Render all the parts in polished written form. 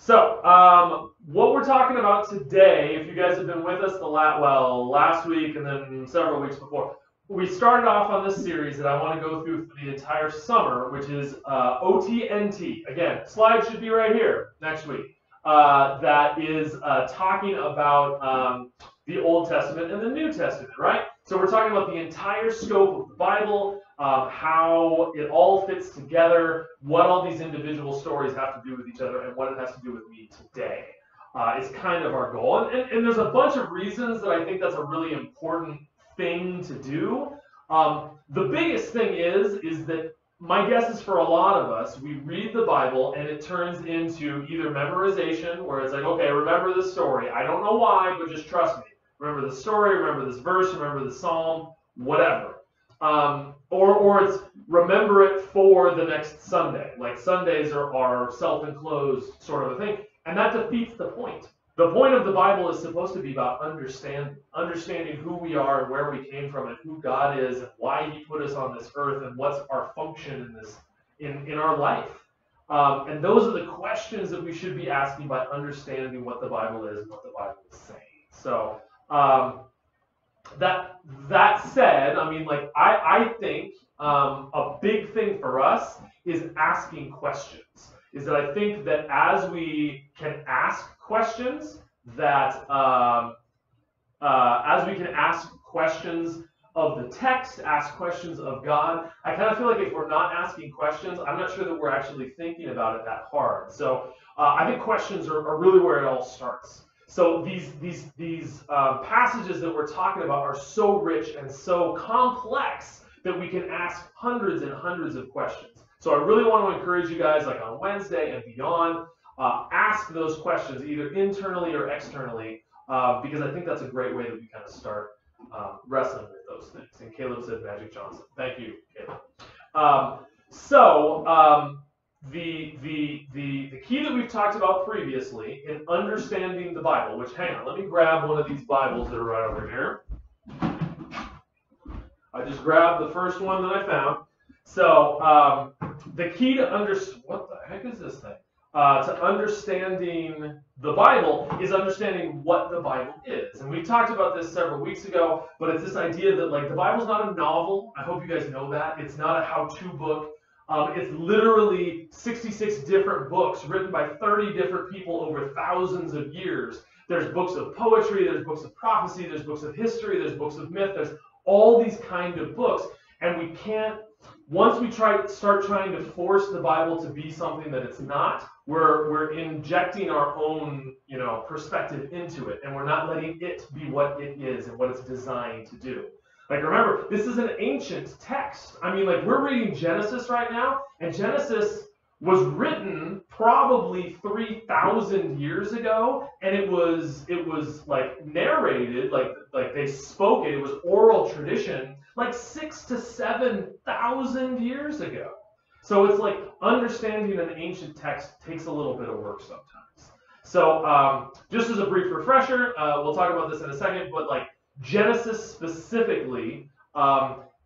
What we're talking about today, if you guys have been with us last week and then several weeks before, we started off on this series that I want to go through for the entire summer, which is OTNT. Again, slide should be right here next week. That is talking about the Old Testament and the New Testament, right? So we're talking about the entire scope of the Bible, how it all fits together, what all these individual stories have to do with each other, and what it has to do with me today. It's kind of our goal. And there's a bunch of reasons that I think that's a really important thing to do. The biggest thing is that my guess is for a lot of us, we read the Bible and it turns into either memorization, where it's like, okay, remember the story. I don't know why, but just trust me. Remember the story, remember this verse, remember the psalm, whatever. Or it's remember it for the next Sunday. Like Sundays are self-enclosed sort of a thing. And that defeats the point. The point of the Bible is supposed to be about understanding who we are and where we came from and who God is and why he put us on this earth and what's our function in our life. And those are the questions that we should be asking by understanding what the Bible is and what the Bible is saying. So that said, I mean, like I think a big thing for us is asking questions. Is that I think that as we can ask questions, that as we can ask questions of the text, ask questions of God, I kind of feel like if we're not asking questions, I'm not sure that we're actually thinking about it that hard. So I think questions are really where it all starts. So these passages that we're talking about are so rich and so complex that we can ask hundreds and hundreds of questions. So I really want to encourage you guys, like on Wednesday and beyond, ask those questions either internally or externally, because I think that's a great way that we kind of start wrestling with those things. And Caleb said Magic Johnson. Thank you, Caleb. The key that we've talked about previously in understanding the Bible, which, hang on, let me grab one of these Bibles that are right over here. I just grabbed the first one that I found. So the key to what the heck is this thing? To understanding the Bible is understanding what the Bible is. And we talked about this several weeks ago, but it's this idea that like the Bible's not a novel. I hope you guys know that. It's not a how-to book. It's literally 66 different books written by 30 different people over thousands of years. There's books of poetry, there's books of prophecy, there's books of history, there's books of myth, there's all these kind of books. And we can't, once we start trying to force the Bible to be something that it's not, we're injecting our own, perspective into it, and we're not letting it be what it is and what it's designed to do. Like, remember, this is an ancient text. I mean, like, we're reading Genesis right now, and Genesis was written probably 3,000 years ago, and it was like narrated, like they spoke it. It was oral tradition, like 6,000 to 7,000 years ago. So it's like understanding an ancient text takes a little bit of work sometimes. So just as a brief refresher, we'll talk about this in a second, but like Genesis specifically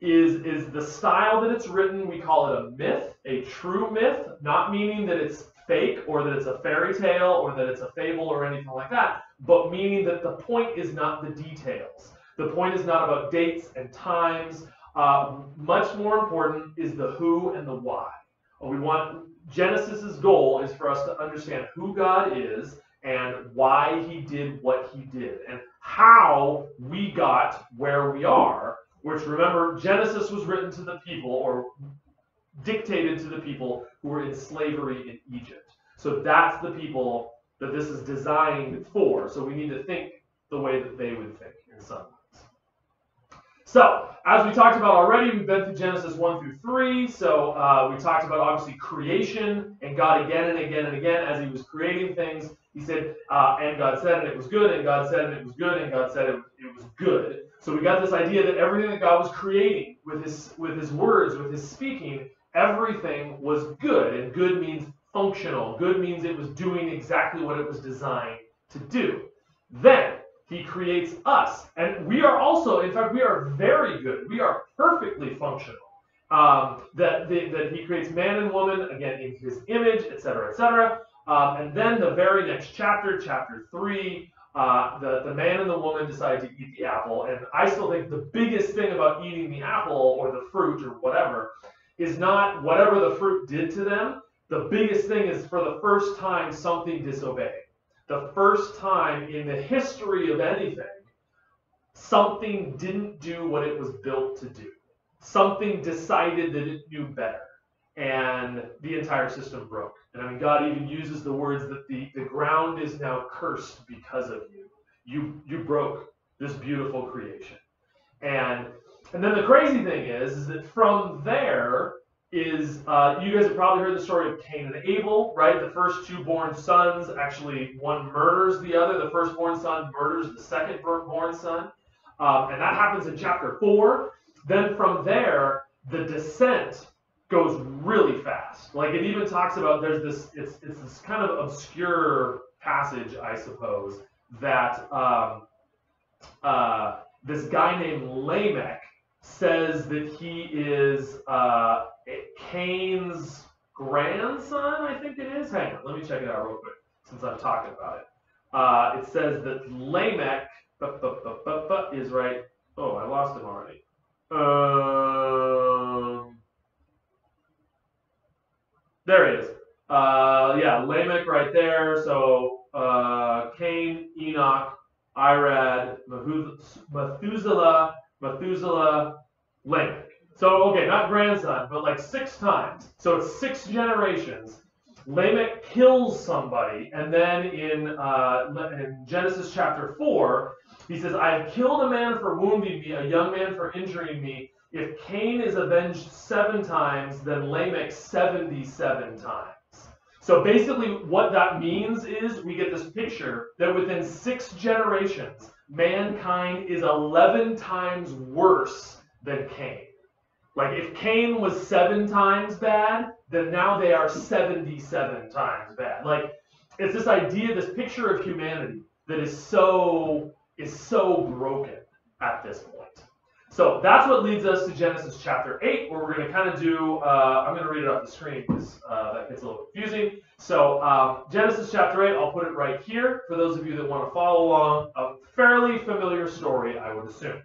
is the style that it's written. We call it a myth, a true myth, not meaning that it's fake or that it's a fairy tale or that it's a fable or anything like that, but meaning that the point is not the details. The point is not about dates and times. Much more important is the who and the why. Genesis's goal is for us to understand who God is and why he did what he did and how we got where we are, which, remember, Genesis was written to the people or dictated to the people who were in slavery in Egypt. So that's the people that this is designed for. So we need to think the way that they would think in some ways. So, as we talked about already, we've been through Genesis 1 through 3. So we talked about, obviously, creation, and God again and again and again, as he was creating things, he said, and God said, and it was good, and God said, and it was good, and God said, it was good. So we got this idea that everything that God was creating with his words, with his speaking, everything was good. And good means functional. Good means it was doing exactly what it was designed to do. Then he creates us. And we are also, in fact, we are very good. We are perfectly functional. That he creates man and woman, again, in his image, etc., etc. And then the very next chapter, chapter 3, the man and the woman decide to eat the apple. And I still think the biggest thing about eating the apple or the fruit or whatever is not whatever the fruit did to them. The biggest thing is for the first time something disobeyed. The first time in the history of anything, something didn't do what it was built to do. Something decided that it knew better. And the entire system broke. And I mean, God even uses the words that the ground is now cursed because of you. You broke this beautiful creation. And then the crazy thing is that from there is, you guys have probably heard the story of Cain and Abel, right? The first two born sons, actually one murders the other. The firstborn son murders the second-born son. And that happens in chapter 4. Then from there, the descent goes really fast. Like it even talks about there's this, it's this kind of obscure passage, I suppose, that this guy named Lamech says that he is Cain's grandson, I think it is. Hang on, let me check it out real quick since I'm talking about it. It says that Lamech is right. Oh, I lost him already. There he is. Yeah, Lamech right there. So Cain, Enoch, Irad, Methuselah, Lamech. So, okay, not grandson, but like 6 times. So it's 6 generations. Lamech kills somebody, and then in Genesis chapter 4, he says, I have killed a man for wounding me, a young man for injuring me. If Cain is avenged 7 times, then Lamech 77 times. So basically what that means is we get this picture that within 6 generations, mankind is 11 times worse than Cain. Like if Cain was 7 times bad, then now they are 77 times bad. Like it's this idea, this picture of humanity that is so broken at this point. So that's what leads us to Genesis chapter 8, where we're going to kind of do, I'm going to read it off the screen because that gets a little confusing. So Genesis chapter 8, I'll put it right here for those of you that want to follow along. A fairly familiar story, I would assume.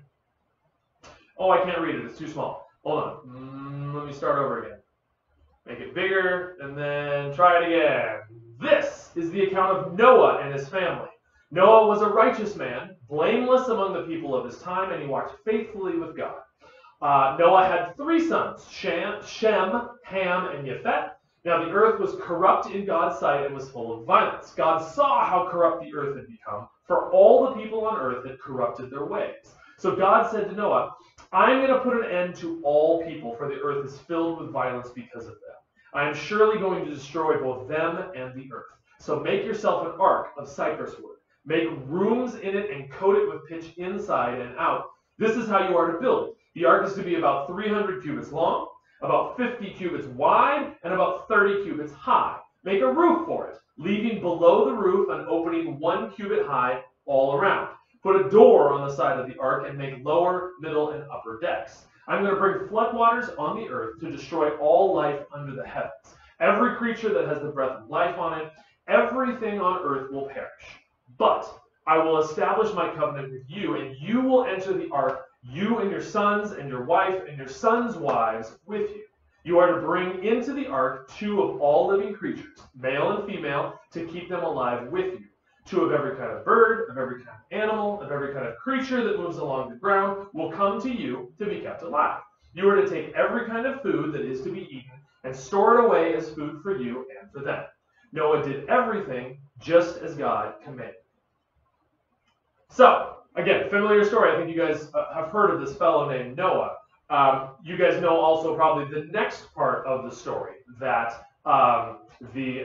Oh, I can't read it. It's too small. Hold on. Let me start over again. Make it bigger, and then try it again. This is the account of Noah and his family. Noah was a righteous man, blameless among the people of his time, and he walked faithfully with God. Noah had 3 sons, Shem, Ham, and Japheth. Now the earth was corrupt in God's sight and was full of violence. God saw how corrupt the earth had become, for all the people on earth had corrupted their ways. So God said to Noah, I'm going to put an end to all people, for the earth is filled with violence because of them. I am surely going to destroy both them and the earth. So make yourself an ark of cypress wood. Make rooms in it and coat it with pitch inside and out. This is how you are to build it. The ark is to be about 300 cubits long, about 50 cubits wide, and about 30 cubits high. Make a roof for it, leaving below the roof an opening 1 cubit high all around. Put a door on the side of the ark and make lower, middle, and upper decks. I'm going to bring floodwaters on the earth to destroy all life under the heavens. Every creature that has the breath of life on it, everything on earth will perish. But I will establish my covenant with you, and you will enter the ark, you and your sons and your wife and your sons' wives with you. You are to bring into the ark 2 of all living creatures, male and female, to keep them alive with you. 2 of every kind of bird, of every kind of animal, of every kind of creature that moves along the ground will come to you to be kept alive. You are to take every kind of food that is to be eaten and store it away as food for you and for them. Noah did everything just as God commanded. So, again, familiar story. I think you guys have heard of this fellow named Noah. You guys know also probably the next part of the story, that obviously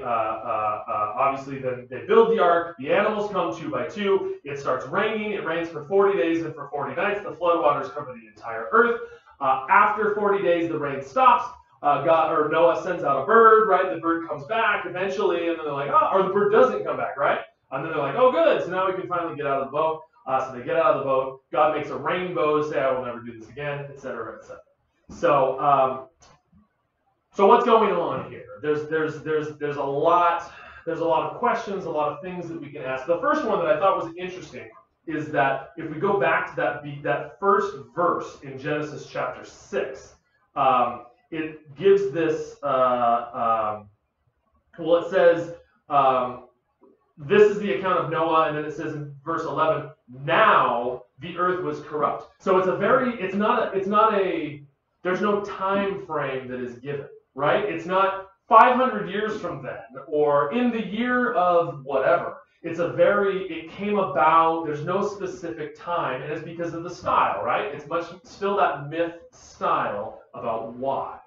then they build the ark, the animals come 2 by 2, it starts raining, it rains for 40 days and for 40 nights, the floodwaters cover the entire earth. After 40 days, the rain stops. Noah sends out a bird, right? The bird comes back eventually, and then they're like, oh, or the bird doesn't come back, right? And then they're like, oh, good, so now we can finally get out of the boat. So they get out of the boat. God makes a rainbow to say, I will never do this again, etc., etc. So what's going on here? There's a lot there's a lot of questions, a lot of things that we can ask. The first one that I thought was interesting is that if we go back to that first verse in Genesis chapter 6, it gives this, well, it says, this is the account of Noah, and then it says in verse 11, now the earth was corrupt. So there's no time frame that is given, right? It's not 500 years from then, or in the year of whatever. It came about, there's no specific time, and it's because of the style, right? It's still that myth style about why.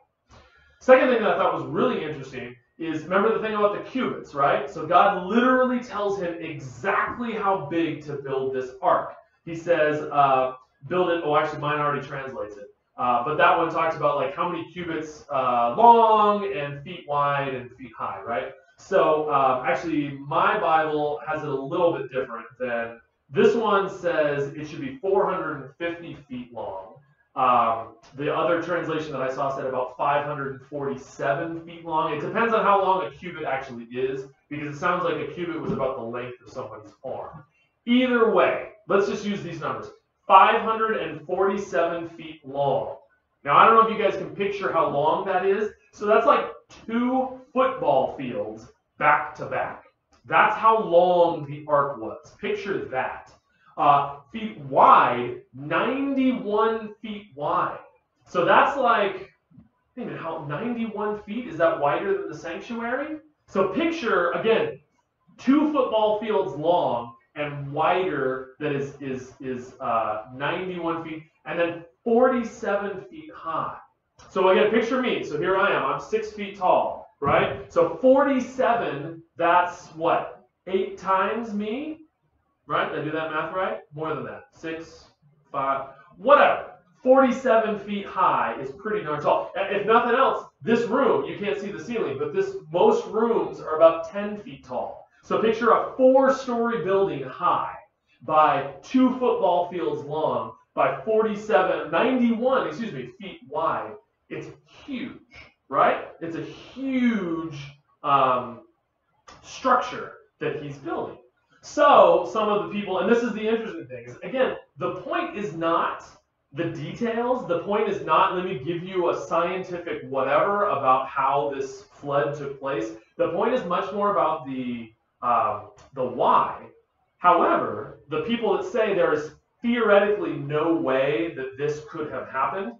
Second thing that I thought was really interesting is, remember the thing about the cubits, right? So God literally tells him exactly how big to build this ark. He says, build it, actually mine already translates it. But that one talks about like how many cubits long and feet wide and feet high, right? So actually my Bible has it a little bit different than this one. Says it should be 450 feet long. The other translation that I saw said about 547 feet long. It depends on how long a cubit actually is, because it sounds like a cubit was about the length of somebody's arm. Either way, let's just use these numbers. 547 feet long. Now, I don't know if you guys can picture how long that is. So that's like 2 football fields back to back. That's how long the ark was. Picture that. Feet wide, 91 feet wide. So that's like, how 91 feet, is that wider than the sanctuary? So picture, again, 2 football fields long and wider, that is 91 feet, and then 47 feet high. So again, picture me. So here I am. I'm 6 feet tall, right? So 47, that's what? 8 times me? Right? Did I do that math right? More than that. 6, 5, whatever. 47 feet high is pretty darn tall. If nothing else, this room, you can't see the ceiling, but most rooms are about 10 feet tall. So picture a 4-story building high by 2 football fields long by 91 feet wide. It's huge, right? It's a huge structure that he's building. So some of the people, and this is the interesting thing, is again, the point is not the details. The point is not, let me give you a scientific whatever about how this flood took place. The point is much more about the why. However, the people that say there is theoretically no way that this could have happened,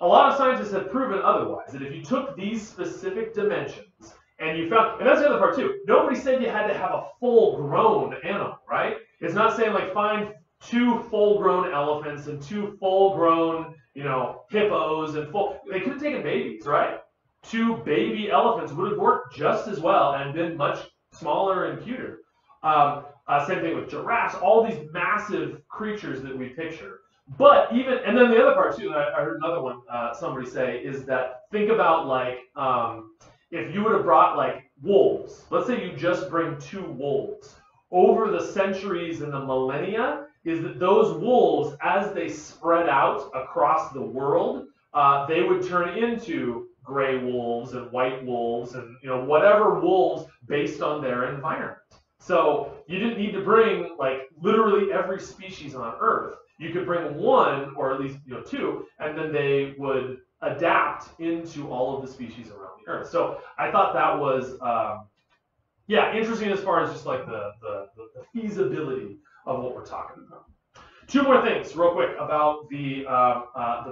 a lot of scientists have proven otherwise, that if you took these specific dimensions and you found, and that's the other part too, nobody said you had to have a full-grown animal, right? It's not saying like find 2 full-grown elephants and 2 full-grown, hippos and they could have taken babies, right? 2 baby elephants would have worked just as well and been much smaller and cuter. Same thing with giraffes, all these massive creatures that we picture. But even, and then the other part too, I heard another one somebody say, is that think about like, if you would have brought like wolves, let's say you just bring 2 wolves, over the centuries and the millennia, is that those wolves, as they spread out across the world, they would turn into gray wolves and white wolves and whatever wolves based on their environment. So you didn't need to bring like literally every species on Earth. You could bring 1 or at least 2, and then they would adapt into all of the species around the Earth. So I thought that was interesting as far as just like the feasibility of what we're talking about. 2 more things real quick about the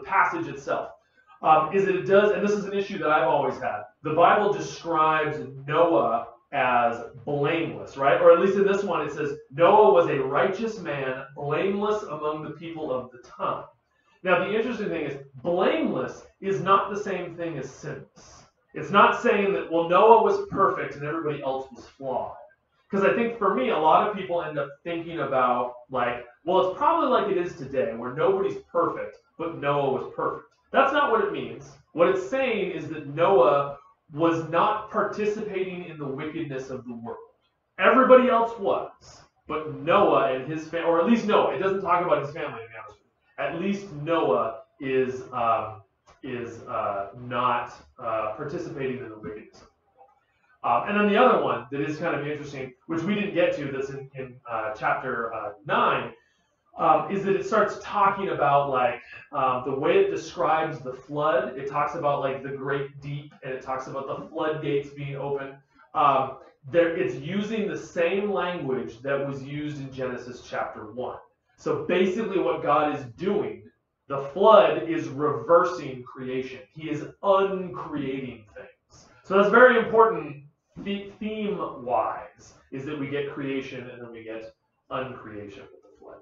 passage itself. Is that it does, and this is an issue that I've always had, the Bible describes Noah as blameless, right? Or at least in this one it says, Noah was a righteous man, blameless among the people of the time. Now the interesting thing is, blameless is not the same thing as sinless. It's not saying that, well, Noah was perfect and everybody else was flawed. Because I think for me, a lot of people end up thinking about like, well, it's probably like it is today, where nobody's perfect, but Noah was perfect. That's not what it means. What it's saying is that Noah was not participating in the wickedness of the world. Everybody else was, but Noah and his family, or at least Noah, it doesn't talk about his family, to be honest with you. At least Noah is not participating in the wickedness of the world. And then the other one that is kind of interesting, which we didn't get to, that's in chapter 9, is that it starts talking about like the way it describes the flood. It talks about like the great deep, and it talks about the floodgates being open. It's using the same language that was used in Genesis chapter 1. So basically what God is doing, the flood is reversing creation. He is uncreating things. So that's very important theme-wise, is that we get creation and then we get uncreation with the flood.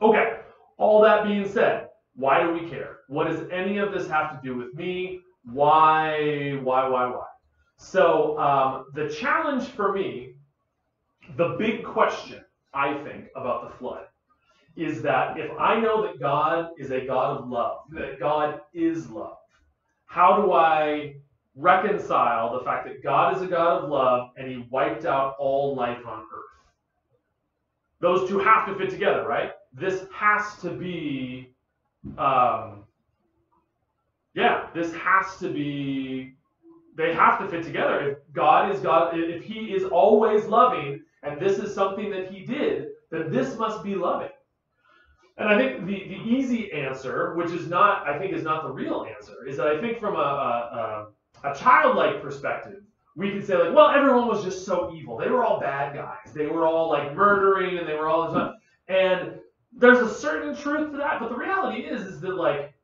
Okay, all that being said, why do we care? What does any of this have to do with me? Why? So the challenge for me, the big question, I think, about the flood is that if I know that God is a God of love, that God is love, how do I reconcile the fact that God is a God of love and he wiped out all life on earth? Those two have to fit together, right? This has to be, this has to be, they have to fit together. If God is God, if he is always loving, and this is something that he did, then this must be loving. And I think the easy answer, which is not, I think is not the real answer, is that I think from a childlike perspective, we could say like, well, everyone was just so evil. They were all bad guys. They were all like murdering, and they were all this stuff. And there's a certain truth to that, but the reality is that like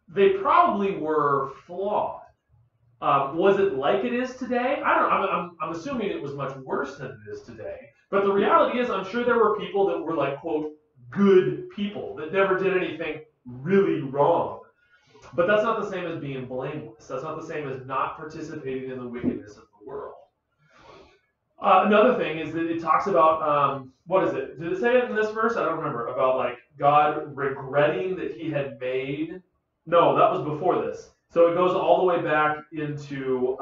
they probably were flawed. Was it like it is today? I don't know. I'm assuming it was much worse than it is today. But the reality is, I'm sure there were people that were like, quote, good people that never did anything really wrong. But that's not the same as being blameless. That's not the same as not participating in the wickedness of the world. Another thing is that it talks about, what is it? Did it say it in this verse? I don't remember. About like God regretting that he had made. No, that was before this. So it goes all the way back into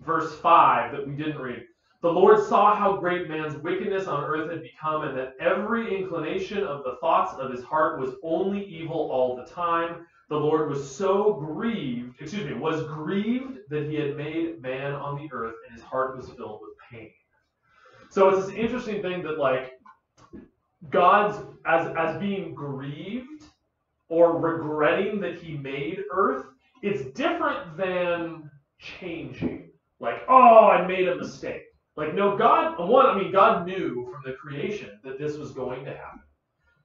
verse 5 that we didn't read. The Lord saw how great man's wickedness on earth had become, and that every inclination of the thoughts of his heart was only evil all the time. The Lord was was grieved that he had made man on the earth, and his heart was filled with pain. So it's this interesting thing that like God's as being grieved or regretting that he made earth, it's different than changing. Like, oh, I made a mistake. Like, no, God knew from the creation that this was going to happen.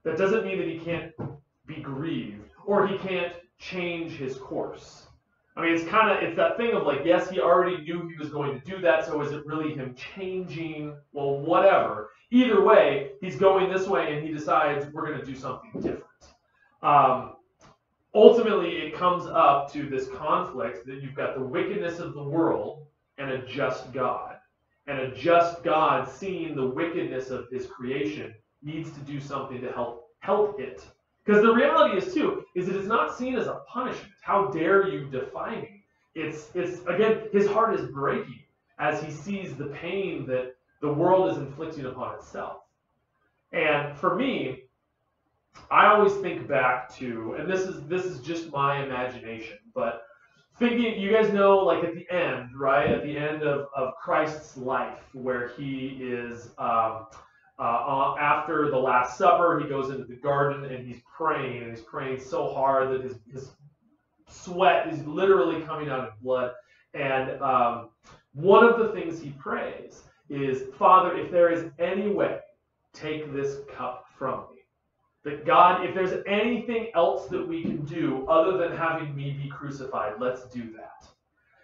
That doesn't mean that he can't be grieved or he can't change his course. I mean, it's that thing of like, yes, he already knew he was going to do that, so is it really him changing? Well, whatever. Either way, he's going this way and he decides we're going to do something different. Ultimately, it comes up to this conflict that you've got the wickedness of the world and a just God. And a just God, seeing the wickedness of his creation, needs to do something to help it. Because the reality is too, is that it's not seen as a punishment. How dare you defy me? It's again, his heart is breaking as he sees the pain that the world is inflicting upon itself. And for me, I always think back to, and this is just my imagination, but thinking, you guys know, like at the end, right? At the end of Christ's life, where he is, after the Last Supper, he goes into the garden and he's praying so hard that his sweat is literally coming out in blood. And one of the things he prays is, Father, if there is any way, take this cup from me. That God, if there's anything else that we can do other than having me be crucified, let's do that.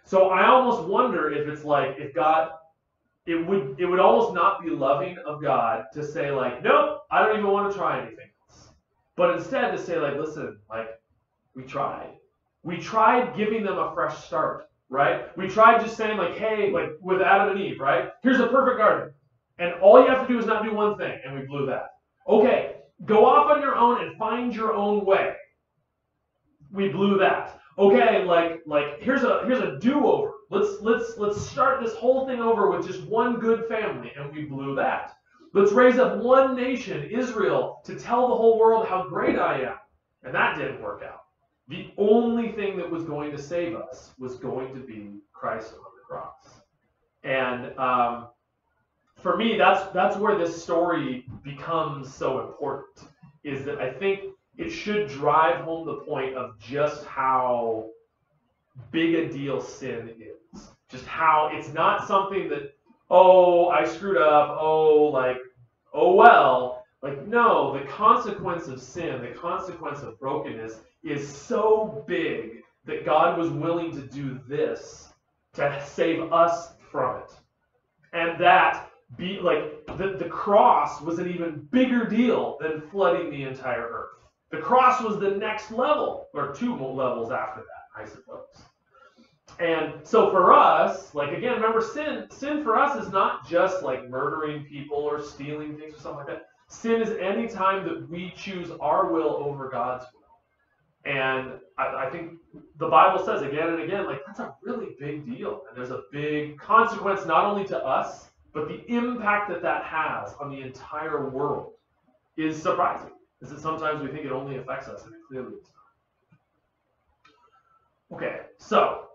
So I almost wonder if it's like, if God, it would almost not be loving of God to say like, nope, I don't even want to try anything else. But instead to say like, listen, like, we tried. We tried giving them a fresh start, right? We tried just saying like, hey, like with Adam and Eve, right? Here's a perfect garden. And all you have to do is not do one thing, and we blew that. Okay. Go off on your own and find your own way. We blew that. Okay, like here's a do-over. Let's start this whole thing over with just one good family, and we blew that. Let's raise up one nation, Israel, to tell the whole world how great I am. And that didn't work out. The only thing that was going to save us was going to be Christ on cross. And for me, that's where this story becomes so important, is that I think it should drive home the point of just how big a deal sin is. Just how it's not something that, oh, I screwed up, oh, like, oh well. Like, no, the consequence of sin, the consequence of brokenness is so big that God was willing to do this to save us from it. And that the cross was an even bigger deal than flooding the entire earth. The cross was the next level, or 2 levels after that, I suppose. And so for us, like, again, remember, sin for us is not just like murdering people or stealing things or something like that. Sin is any time that we choose our will over God's will. And I think the Bible says again and again, like, that's a really big deal. And there's a big consequence not only to us, but the impact that that has on the entire world is surprising. Is that sometimes we think it only affects us, and it clearly does not. Okay, so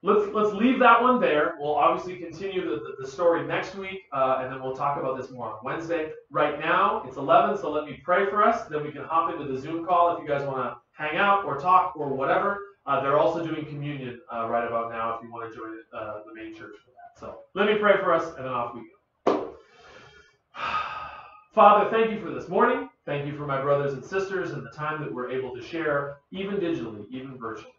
let's leave that one there. We'll obviously continue the story next week, and then we'll talk about this more on Wednesday. Right now, it's 11, so let me pray for us. Then we can hop into the Zoom call if you guys want to hang out or talk or whatever. They're also doing communion right about now if you want to join the main church for that. So let me pray for us, and then off we go. Father, thank you for this morning. Thank you for my brothers and sisters and the time that we're able to share, even digitally, even virtually.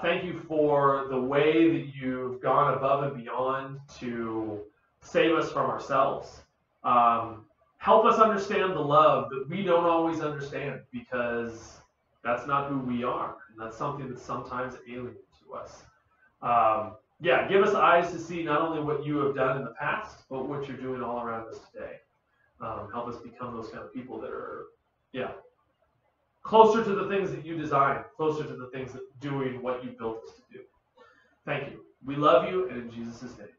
Thank you for the way that you've gone above and beyond to save us from ourselves. Help us understand the love that we don't always understand, because that's not who we are. And that's something that's sometimes alien to us. Give us eyes to see not only what you have done in the past, but what you're doing all around us today. Help us become those kind of people that are, closer to the things that you designed, closer to the things that doing what you built us to do. Thank you. We love you, and in Jesus' name.